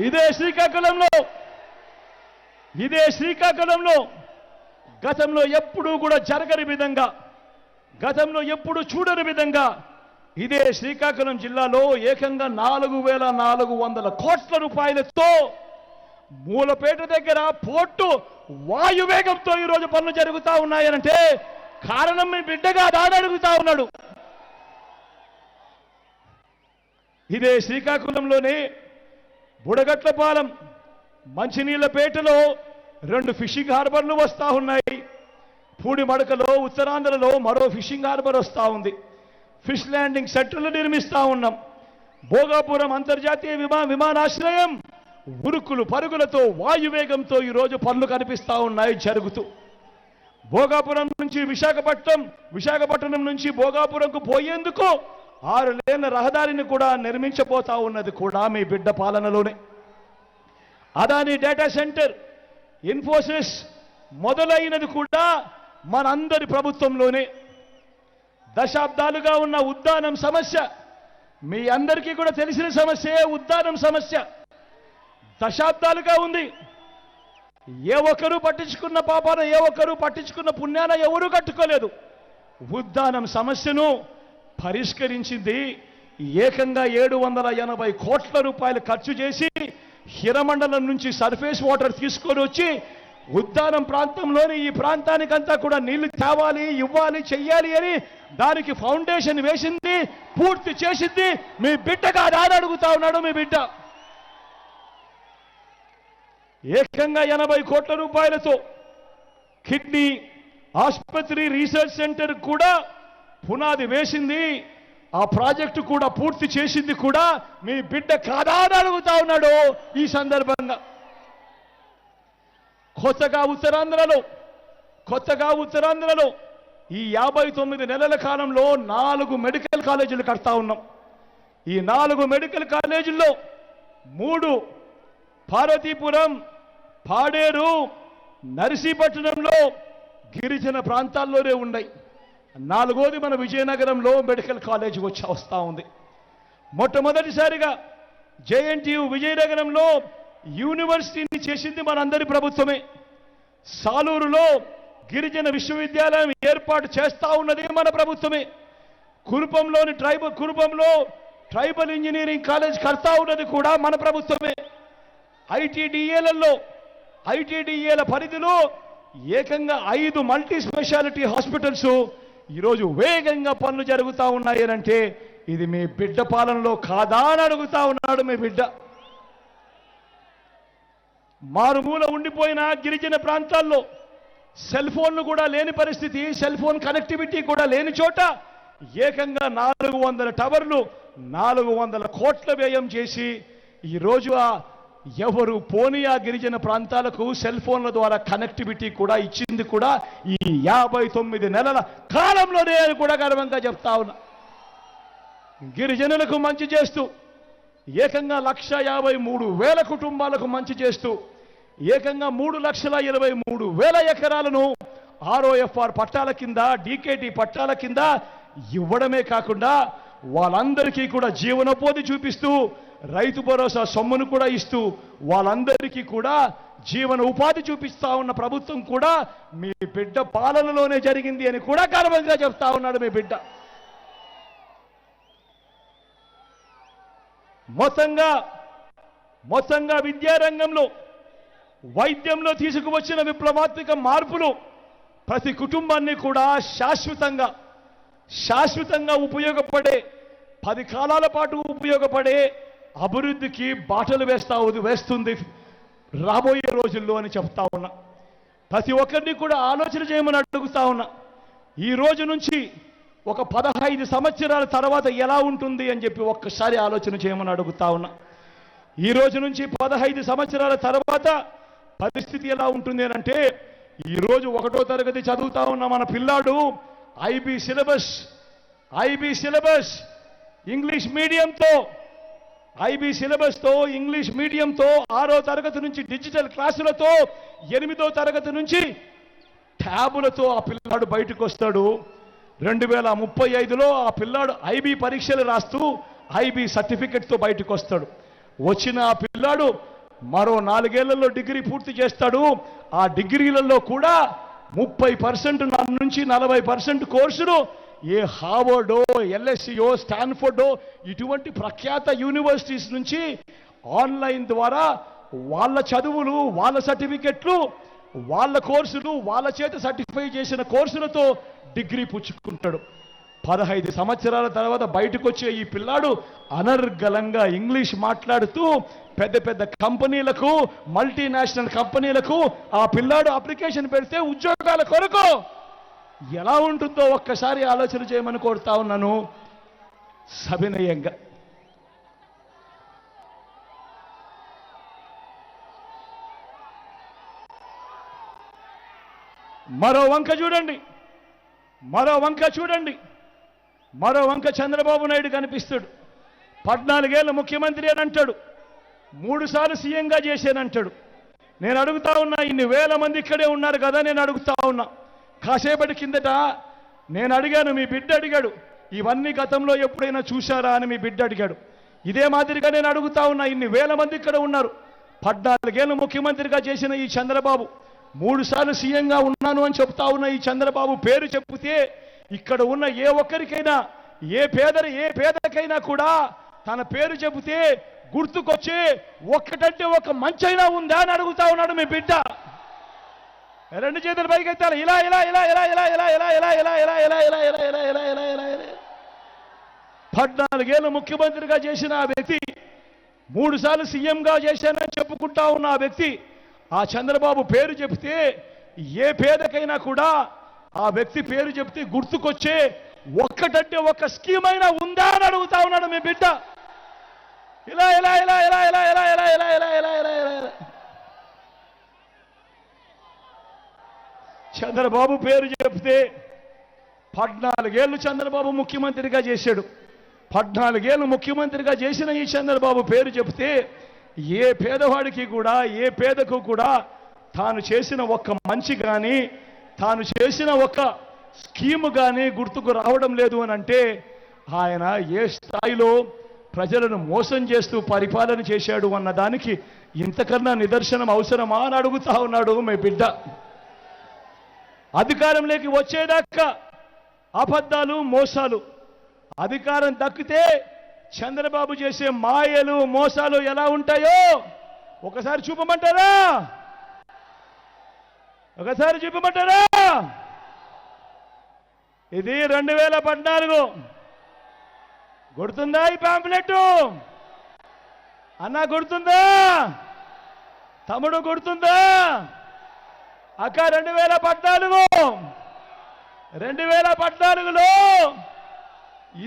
ఇదే శ్రీకాకుళంలో గతంలో ఎప్పుడూ కూడా జరగని విధంగా, గతంలో ఎప్పుడు చూడని విధంగా ఇదే శ్రీకాకుళం జిల్లాలో ఏకంగా 4,400 కోట్ల రూపాయలతో మూలపేట దగ్గర పోర్టు వాయువేగంతో ఈరోజు పనులు జరుగుతూ ఉన్నాయనంటే కారణం మీ బిడ్డగా అడుగుతా ఉన్నాడు. ఇదే శ్రీకాకుళంలోనే బుడగట్లపాలెం, మంచినీళ్లపేటలో 2 ఫిషింగ్ హార్బర్లు వస్తూ ఉన్నాయి. పూడిమడకలో ఉత్తరాంధ్రలో మరో ఫిషింగ్ హార్బర్ వస్తూ ఉంది. ఫిష్ ల్యాండింగ్ సెంటర్లు నిర్మిస్తూ ఉన్నాం. భోగాపురం అంతర్జాతీయ విమానాశ్రయం ఉరుకులు పరుగులతో వాయువేగంతో ఈరోజు పనులు కనిపిస్తూ ఉన్నాయి జరుగుతూ. భోగాపురం నుంచి విశాఖపట్నం నుంచి భోగాపురంకు పోయేందుకు 6 లేన్ల రహదారిని కూడా నిర్మించబోతా ఉన్నది కూడా మీ బిడ్డ పాలనలోనే. అదాని డేటా సెంటర్, ఇన్ఫోసిస్ మొదలైనది కూడా మనందరి ప్రభుత్వంలోనే. దశాబ్దాలుగా ఉన్న ఉద్దానం సమస్య మీ అందరికీ కూడా తెలిసిన సమస్యే. ఉద్దానం సమస్య దశాబ్దాలుగా ఉంది. ఏ ఒక్కరూ పట్టించుకున్న పాపాన, ఏ ఒక్కరూ పట్టించుకున్న పుణ్యాన ఎవరూ కట్టుకోలేదు. ఉద్దానం సమస్యను పరిష్కరించింది ఏకంగా 780 కోట్ల రూపాయలు ఖర్చు చేసి హిరమండలం నుంచి సర్ఫేస్ వాటర్ తీసుకొని వచ్చి ఉద్దానం ప్రాంతంలోని ఈ ప్రాంతానికంతా కూడా నీళ్లు తేవాలి, ఇవ్వాలి, చెయ్యాలి అని దానికి ఫౌండేషన్ వేసింది, పూర్తి చేసింది మీ బిడ్డగా అడుగుతా ఉన్నాడు మీ బిడ్డ. ఏకంగా 80 కోట్ల రూపాయలతో కిడ్నీ ఆసుపత్రి రీసెర్చ్ సెంటర్ కూడా పునాది వేసింది. ఆ ప్రాజెక్టు కూడా పూర్తి చేసింది కూడా మీ బిడ్డ కాదా అని అడుగుతా ఉన్నాడు. ఈ సందర్భంగా కొత్తగా ఉత్తరాంధ్రలో ఈ 59 నెలల కాలంలో 4 మెడికల్ కాలేజీలు కడతా ఉన్నాం. ఈ 4 మెడికల్ కాలేజీల్లో 3 పార్వతీపురం, పాడేరు, నర్సీపట్నంలో గిరిజన ప్రాంతాల్లోనే ఉన్నాయి. 4వది మన విజయనగరంలో మెడికల్ కాలేజ్ వస్తూ ఉంది. మొట్టమొదటిసారిగా జేఎన్టీయు విజయనగరంలో యూనివర్సిటీని చేసింది మనందరి ప్రభుత్వమే. సాలూరులో గిరిజన విశ్వవిద్యాలయం ఏర్పాటు చేస్తా ఉన్నది మన ప్రభుత్వమే. కురుపంలో ట్రైబల్ ఇంజనీరింగ్ కాలేజ్ కడతా ఉన్నది కూడా మన ప్రభుత్వమే. ఐటీడీఏల పరిధిలో ఏకంగా 5 మల్టీ స్పెషాలిటీ హాస్పిటల్స్ ఈరోజు వేగంగా పనులు జరుగుతూ ఉన్నాయనంటే ఇది మీ బిడ్డ పాలనలో కాదా అని అడుగుతా ఉన్నాడు మీ బిడ్డ. మారుమూల ఉండిపోయిన గిరిజన ప్రాంతాల్లో సెల్ ఫోన్లు కూడా లేని పరిస్థితి, సెల్ ఫోన్ కనెక్టివిటీ కూడా లేని చోట ఏకంగా 400 టవర్లు 400 కోట్ల వ్యయం చేసి ఈరోజు ఎవరు పోనీ ఆ గిరిజన ప్రాంతాలకు సెల్ ఫోన్ల ద్వారా కనెక్టివిటీ కూడా ఇచ్చింది కూడా ఈ 59 నెలల కాలంలోనే అని కూడా గర్వంగా చెప్తా ఉన్నా. గిరిజనులకు మంచి చేస్తూ ఏకంగా 1,53,000 కుటుంబాలకు మంచి చేస్తూ ఏకంగా 3,23,000 ఎకరాలను ROFR పట్టాల కింద, డీకేటీ పట్టాల కింద ఇవ్వడమే కాకుండా వాళ్ళందరికీ కూడా జీవనోపాధి చూపిస్తూ రైతు భరోసా సొమ్మును కూడా ఇస్తూ వాళ్ళందరికీ కూడా జీవన ఉపాధి చూపిస్తా ఉన్న ప్రభుత్వం కూడా మీ బిడ్డ పాలనలోనే జరిగింది అని కూడా గర్వంగా చెప్తా ఉన్నాడు మీ బిడ్డ. మొత్తంగా విద్యారంగంలో, వైద్యంలో తీసుకువచ్చిన విప్లవాత్మక మార్పులు ప్రతి కుటుంబాన్ని కూడా శాశ్వతంగా ఉపయోగపడే, 10 కాలాల పాటు ఉపయోగపడే అభివృద్ధికి బాటలు వేస్తుంది రాబోయే రోజుల్లో అని చెప్తా ఉన్నా. ప్రతి ఒక్కరిని కూడా ఆలోచన చేయమని అడుగుతా ఉన్నా. ఈ రోజు నుంచి ఒక 15 సంవత్సరాల తర్వాత ఎలా ఉంటుంది అని చెప్పి ఒక్కసారి ఆలోచన చేయమని అడుగుతా ఉన్నా. ఈ రోజు నుంచి 15 సంవత్సరాల తర్వాత పరిస్థితి ఎలా ఉంటుంది అంటే, ఈ రోజు 1వ తరగతి చదువుతా ఉన్న మన పిల్లాడు ఐబీ సిలబస్ ఇంగ్లీష్ మీడియంతో 6వ తరగతి నుంచి డిజిటల్ క్లాసులతో 8వ తరగతి నుంచి ట్యాబులతో ఆ పిల్లాడు బయటకు వస్తాడు. 2035లో ఆ పిల్లాడు ఐబీ పరీక్షలు రాస్తూ ఐబీ సర్టిఫికెట్తో బయటకు వస్తాడు. వచ్చిన ఆ పిల్ల పిల్లాడు మరో 4 ఏళ్లలో డిగ్రీ పూర్తి చేస్తాడు. ఆ డిగ్రీలలో కూడా 30% నుంచి 40% కోర్సులు ఏ హార్వర్డో, ఎల్ఎస్సియో, స్టాన్ఫోర్డో ఇటువంటి ప్రఖ్యాత యూనివర్సిటీస్ నుంచి ఆన్లైన్ ద్వారా వాళ్ళ చదువులు, వాళ్ళ సర్టిఫికెట్లు, వాళ్ళ కోర్సులు, వాళ్ళ చేత సర్టిఫై చేసిన కోర్సులతో డిగ్రీ పుచ్చుకుంటాడు. 15 సంవత్సరాల తర్వాత బయటకు వచ్చే ఈ పిల్లాడు అనర్గళంగా ఇంగ్లీష్ మాట్లాడుతూ పెద్ద పెద్ద కంపెనీలకు, మల్టీనేషనల్ కంపెనీలకు ఆ పిల్లాడు అప్లికేషన్ పెడితే ఉద్యోగాల కొరకు ఎలా ఉంటుందో ఒక్కసారి ఆలోచన చేయమని కోరుతా ఉన్నాను సవినయంగా. మరో వంక చూడండి, మరో వంక చంద్రబాబు నాయుడు కనిపిస్తాడు. 14 ఏళ్ళ ముఖ్యమంత్రి అని అంటాడు, 3 సార్లు సీఎంగా చేశానంటాడు. నేను అడుగుతా ఉన్నా, ఇన్ని వేల మంది ఇక్కడే ఉన్నారు కదా, నేను అడుగుతా ఉన్నా. కాసేపటి కిందట నేను అడిగాను, మీ బిడ్డ అడిగాడు, ఇవన్నీ గతంలో ఎప్పుడైనా చూశారా అని మీ బిడ్డ అడిగాడు. ఇదే మాదిరిగా నేను అడుగుతా ఉన్నా, ఇన్ని వేల మంది ఇక్కడ ఉన్నారు. 14 ఏళ్ళు ముఖ్యమంత్రిగా చేసిన ఈ చంద్రబాబు, 3 సార్లు సీఎంగా ఉన్నాను అని చెప్తా ఉన్న ఈ చంద్రబాబు పేరు చెప్తే ఇక్కడ ఉన్న ఏ ఒక్కరికైనా, ఏ పేదకైనా కూడా తన పేరు చెబితే గుర్తుకొచ్చే ఒక్కటంటే ఒక మంచైనా ఉందా అని అడుగుతా ఉన్నాడు మీ బిడ్డ. 2 చేతులు పైకెత్తాలి. ఇలా ఇలా ఇలా ఇలా ఇలా ఇలా ఇలా ఇలా ఇలా ఇలా ఇలా ఇలా ఇలా ఇలా ఇలా ఇలా ఇలా ఇలా 14 ఏళ్ళు ముఖ్యమంత్రిగా చేసిన ఆ వ్యక్తి, 3 సార్లు సీఎంగా చేశానని చెప్పుకుంటా ఉన్న ఆ వ్యక్తి, ఆ చంద్రబాబు పేరు చెప్తే ఏ పేదకైనా కూడా ఆ వ్యక్తి పేరు చెప్తే గుర్తుకొచ్చే ఒక్కటంటే ఒక స్కీమ్ అయినా ఉందా అని అడుగుతా ఉన్నాడు మీ బిడ్డ. ఇలా ఇలా ఇలా ఇలా ఇలా ఇలా ఇలా ఇలా ఇలా ఇలా ఇలా ఇలా చంద్రబాబు పేరు చెప్తే 14 ఏళ్ళు చంద్రబాబు ముఖ్యమంత్రిగా చేశాడు. 14 ఏళ్ళు ముఖ్యమంత్రిగా చేసిన ఈ చంద్రబాబు పేరు చెప్తే ఏ పేదవాడికి కూడా, ఏ పేదకు కూడా తాను చేసిన ఒక్క మంచి కానీ, తాను చేసిన ఒక స్కీము కానీ గుర్తుకు రావడం లేదు అని అంటే ఆయన ఏ స్థాయిలో ప్రజలను మోసం చేస్తూ పరిపాలన చేశాడు అన్న దానికి ఇంతకన్నా నిదర్శనం అవసరమా అని అడుగుతా ఉన్నాడు మీ బిడ్డ. అధికారంలోకి వచ్చేదాకా అబద్ధాలు, మోసాలు. అధికారం దక్కితే చంద్రబాబు చేసే మాయలు, మోసాలు ఎలా ఉంటాయో ఒకసారి చూపమంటారా? ఒకసారి చూపమంటారా? ఇది 2014 గుర్తుందా? ఈ పాంప్లెట్ అన్నా గుర్తుందా? తమ్ముడు గుర్తుందా? అక్క 2014లో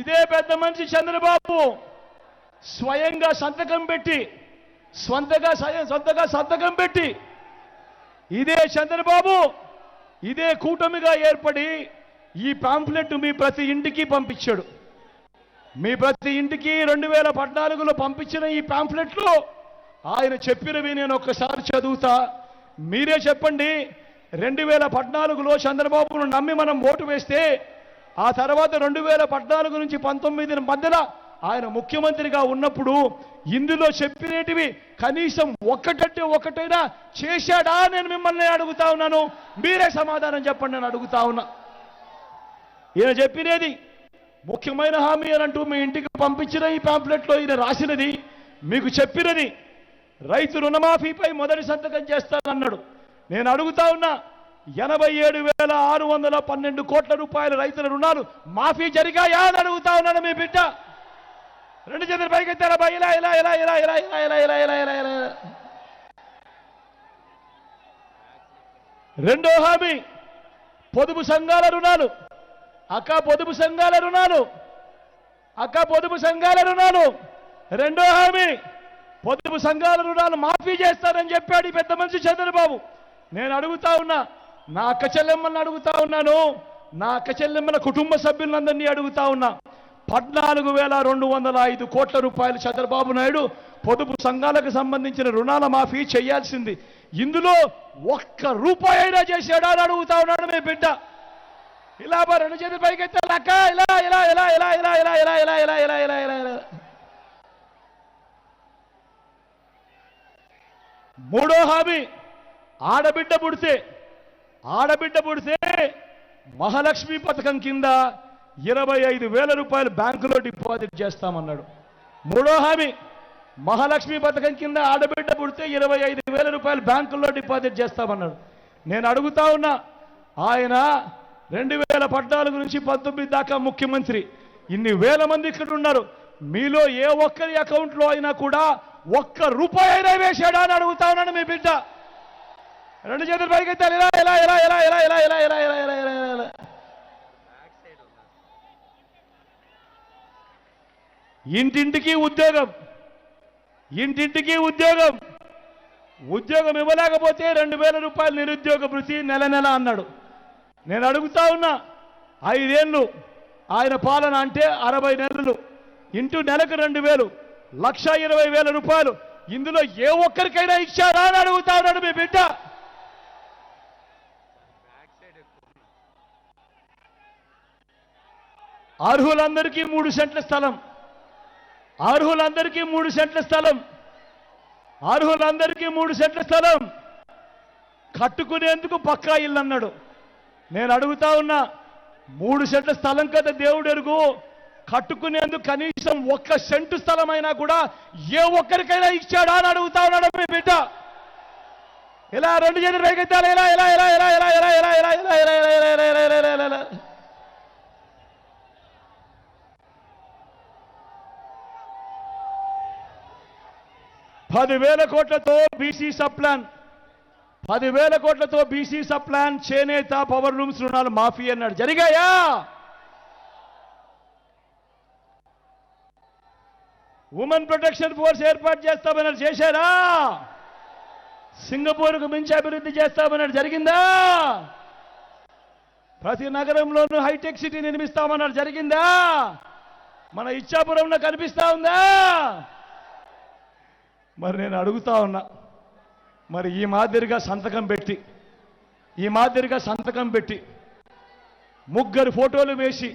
ఇదే పెద్ద మనిషి చంద్రబాబు స్వయంగా సంతకం పెట్టి, సొంతగా సంతకం పెట్టి, ఇదే చంద్రబాబు ఇదే కూటమిగా ఏర్పడి ఈ పాంప్లెట్ మీ ప్రతి ఇంటికి పంపించాడు. మీ ప్రతి ఇంటికి 2014లో పంపించిన ఈ పాంప్లెట్లో ఆయన చెప్పినవి నేను ఒక్కసారి చదువుతా, మీరే చెప్పండి. 2014లో చంద్రబాబును నమ్మి మనం ఓటు వేస్తే ఆ తర్వాత 2014 నుంచి 19 మధ్యలో ఆయన ముఖ్యమంత్రిగా ఉన్నప్పుడు ఇందులో చెప్పినటివి కనీసం ఒక్కటంటే ఒకటైనా చేశాడా? నేను మిమ్మల్ని అడుగుతా ఉన్నాను, మీరే సమాధానం చెప్పండి అని అడుగుతా ఉన్నా. ఈయన చెప్పినది ముఖ్యమైన హామీ అని అంటూ మీ ఇంటికి పంపించిన ఈ పాంప్లెట్లో ఈయన రాసినది, మీకు చెప్పినది రైతు రుణమాఫీపై మొదటి సంతకం చేస్తానన్నాడు. నేను అడుగుతా ఉన్నా, 87,612 కోట్ల రూపాయల రైతుల రుణాలు మాఫీ జరిగాయా అని అడుగుతా ఉన్నాను మీ బిడ్డ. 2 చేతులు పైకెత్తారా? ఇలా ఇలా ఇలా ఇలా ఇలా ఇలా ఇలా ఇలా ఇలా ఇలా ఇలా. రెండో హామీ పొదుపు సంఘాల రుణాలు. అక్క పొదుపు సంఘాల రుణాలు రెండో హామీ పొదుపు సంఘాల రుణాలు మాఫీ చేస్తారని చెప్పాడు ఈ పెద్ద మనిషి చంద్రబాబు. నేను అడుగుతా ఉన్నా, నా అక్క చెల్లెమ్మలను అడుగుతా ఉన్నాను, నా అక్క చెల్లెమ్మల కుటుంబ సభ్యులందరినీ అడుగుతా ఉన్నా, 14,205 కోట్ల రూపాయలు చంద్రబాబు నాయుడు పొదుపు సంఘాలకు సంబంధించిన రుణాల మాఫీ చేయాల్సింది, ఇందులో ఒక్క రూపాయి అయినా చేశాడా అని అడుగుతా ఉన్నాడు మీ బిడ్డ. ఇలా 2 చేతులు పైకెత్తాలి అక్క. ఇలా ఇలా ఇలా ఇలా ఇలా ఇలా ఇలా ఇలా ఇలా ఇలా ఇలా ఇలా ఇలా. మూడో హామీ ఆడబిడ్డ పుడితే మహాలక్ష్మి పథకం కింద 25,000 రూపాయలు బ్యాంకులో డిపాజిట్ చేస్తామన్నాడు. మూడో హామీ మహాలక్ష్మి పథకం కింద ఆడబిడ్డ పుడితే 25,000 రూపాయలు బ్యాంకుల్లో డిపాజిట్ చేస్తామన్నాడు. నేను అడుగుతా ఉన్నా, ఆయన 2014 నుంచి 19 దాకా ముఖ్యమంత్రి, ఇన్ని వేల మంది ఇక్కడ ఉన్నారు, మీలో ఏ ఒక్కరి అకౌంట్లో అయినా కూడా ఒక్క రూపాయి అయినా వేశాడా అని అడుగుతా ఉన్నాను. మీ బిడ్డ రెండు చేతులు పైకెత్తాలి. ఇంటింటికి ఉద్యోగం ఇవ్వలేకపోతే 2,000 రూపాయలు నిరుద్యోగ భృతి నెల అన్నాడు. నేను అడుగుతా ఉన్నా, 5 ఏళ్ళు ఆయన పాలన అంటే 60 నెలలు ఇంటూ నెలకు 2,000, 1,20,000 రూపాయలు ఇందులో ఏ ఒక్కరికైనా ఇచ్చారా అని అడుగుతా ఉన్నాడు మీ బిడ్డ. అర్హులందరికీ 3 సెంట్ల స్థలం, అర్హులందరికీ 3 సెంట్ల స్థలం కట్టుకునేందుకు పక్కా ఇల్లు అన్నాడు. నేను అడుగుతా ఉన్నా, 3 సెంట్ల స్థలం కదా దేవుడు ఎరుగు, కట్టుకునేందుకు కనీసం 1 సెంటు స్థలం అయినా కూడా ఏ ఒక్కరికైనా ఇచ్చాడా అని అడుగుతా ఉన్నాడు మీ బిడ్డ. ఇలా రెండు చేతులు పైకెత్తాలి. ఇలా 10,000 కోట్లతో బీసీ సబ్ ప్లాన్ చేనేత పవర్ లూమ్స్ రుణాలు మాఫీ అన్నాడు. జరిగాయా? ఉమెన్ ప్రొటెక్షన్ ఫోర్స్ ఏర్పాటు చేస్తామన్నారు, చేశారా? సింగపూర్కు మించి అభివృద్ధి చేస్తామన్నారు, జరిగిందా? ప్రతి నగరంలోనూ హైటెక్ సిటీ నిర్మిస్తామన్నారు, జరిగిందా? మన ఇచ్చాపురంలో కనిపిస్తా ఉందా? మరి నేను అడుగుతా ఉన్నా, మరి ఈ మాదిరిగా సంతకం పెట్టి 3 ఫోటోలు వేసి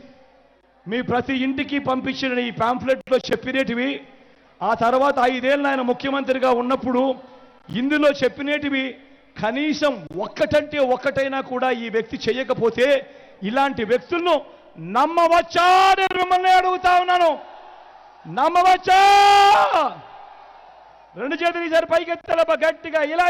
మీ ప్రతి ఇంటికి పంపించిన ఈ పాంఫ్లెట్లో చెప్పినేటివి, ఆ తర్వాత 5 ఏళ్ళు ఆయన ముఖ్యమంత్రిగా ఉన్నప్పుడు ఇందులో చెప్పినేటివి కనీసం ఒక్కటైనా కూడా ఈ వ్యక్తి చేయకపోతే ఇలాంటి వ్యక్తులను నమ్మవచ్చా అని మిమ్మల్ని అడుగుతా ఉన్నాను. నమ్మవచ్చా? రెండు చేతులు ఈసారి పైకెత్తాలబ్బా గట్టిగా. ఇలా